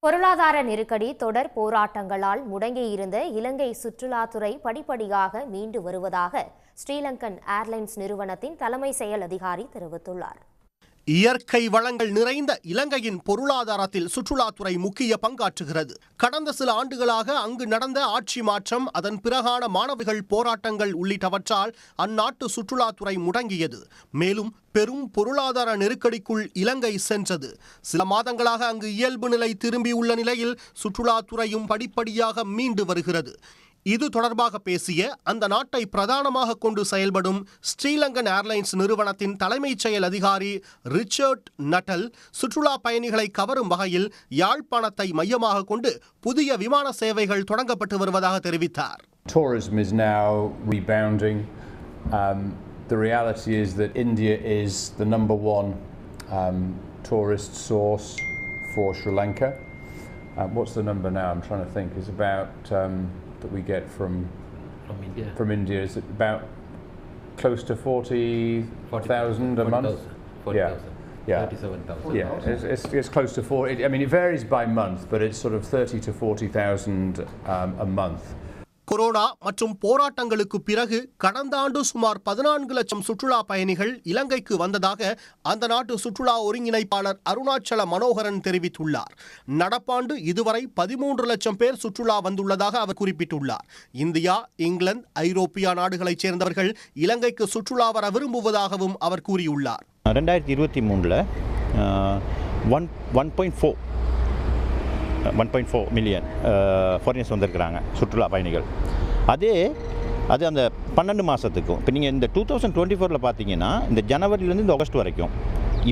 பொருளாதார நெருக்கடி தொடர் போராட்டங்களால் முடங்கியிருந்த இலங்கை சுற்றுலாத்துறை படிப்படியாக மீண்டு வருவதாக ஸ்ரீலங்கன் ஏர்லைன்ஸ் நிறுவனத்தின் தலைமை செயல் அதிகாரி தெரிவித்துள்ளார். இயற்கை வளங்கள் நிறைந்த இலங்கையின் பொருளாதாரத்தில் சுற்றுலாத்துறை முக்கிய பங்காற்றுகிறது. கடந்த சில ஆண்டுகளாக அங்கு நடந்த ஆட்சி மாற்றம், அதன் பிறகான மாணவர்கள் போராட்டங்கள் உள்ளிட்டவற்றால் அந்நாட்டு சுற்றுலாத்துறை முடங்கியது. மேலும் பெரும் பொருளாதார நெருக்கடிக்குள் இலங்கை சென்றது. சில மாதங்களாக அங்கு இயல்பு நிலை திரும்பியுள்ள நிலையில் சுற்றுலாத்துறையும் படிப்படியாக மீண்டு வருகிறது. இது தொடர்பாக பேசிய அந்த நாட்டை பிரதானமாக கொண்டு செயல்படும் ஸ்ரீலங்கன் ஏர்லைன்ஸ் நிறுவனத்தின் தலைமைச் செயல் அதிகாரி ரிச்சர்ட் நட்டல், சுற்றுலா பயணிகளை கவரும் வகையில் யாழ்ப்பாணத்தை மையமாக கொண்டு புதிய விமான சேவைகள் தொடங்கப்பட்டு வருவதாக தெரிவித்தார். Tourism is now rebounding. The reality is that India is the number one tourist source for Sri Lanka. What's the number now? I'm trying to think. It's about that we get from India. From India is about close to 40,000 a month. 40,000. Yeah. 37,000. Yeah, it's close to 40. I mean, it varies by month, but it's sort of 30 to 40,000 a month. Corona மற்றும் போராட்டங்களுக்கு பிறகு கடந்த ஆண்டு சுமார் 14 லட்சம் சுற்றுலா பயணிகள் இலங்கைக்கு வந்ததாக அந்த நாட்டு சுற்றுலா ஒருங்கிணைப்பாளர் அருணாச்சல மனோகரன் தெரிவித்துள்ளார். நடப்பாண்டு இதுவரை 13 லட்சம் பேர் சுற்றுலா வந்துள்ளதாக அவர் குறிப்பிட்டுள்ளார். இந்தியா, இங்கிலாந்து, ஐரோப்பிய நாடுகளைச் சேர்ந்தவர்கள் இலங்கைக்கு சுற்றுலா வர விரும்புவதாகவும் அவர் கூறியுள்ளார். 2023 1.4 மில்லியன் ஃபாரினர்ஸ் வந்திருக்கிறாங்க சுற்றுலா பயணிகள். அது அந்த 12 மாதத்துக்கும். இப்போ நீங்கள் இந்த 2024 பார்த்தீங்கன்னா இந்த ஜனவரிலேருந்து இந்த ஆகஸ்ட் வரைக்கும்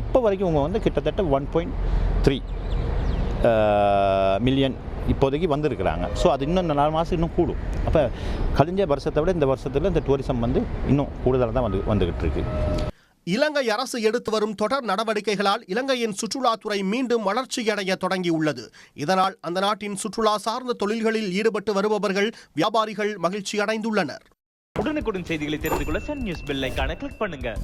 இப்போ வரைக்கும் அவங்க வந்து கிட்டத்தட்ட 1.3 மில்லியன் இப்போதைக்கு வந்திருக்கிறாங்க. ஸோ அது இன்னும் 4 மாதம் இன்னும் கூடும். அப்போ கழிஞ்ச வருஷத்தை விட இந்த வருஷத்தில் இந்த டூரிசம் வந்து இன்னும் கூடுதலாக தான் வந்துக்கிட்டு இருக்கு. இலங்கை அரசு எடுத்து வரும் தொடர் நடவடிக்கைகளால் இலங்கையின் சுற்றுலாத்துறை மீண்டும் வளர்ச்சியடைய தொடங்கியுள்ளது. இதனால் அந்த நாட்டின் சுற்றுலா சார்ந்த தொழில்களில் ஈடுபட்டு வருபவர்கள், வியாபாரிகள் மகிழ்ச்சி அடைந்துள்ளனர். உடனுக்குடன் செய்திகளை தெரிந்து கொள்ள சன் நியூஸ் பெல் ஐகானை கிளிக் பண்ணுங்க.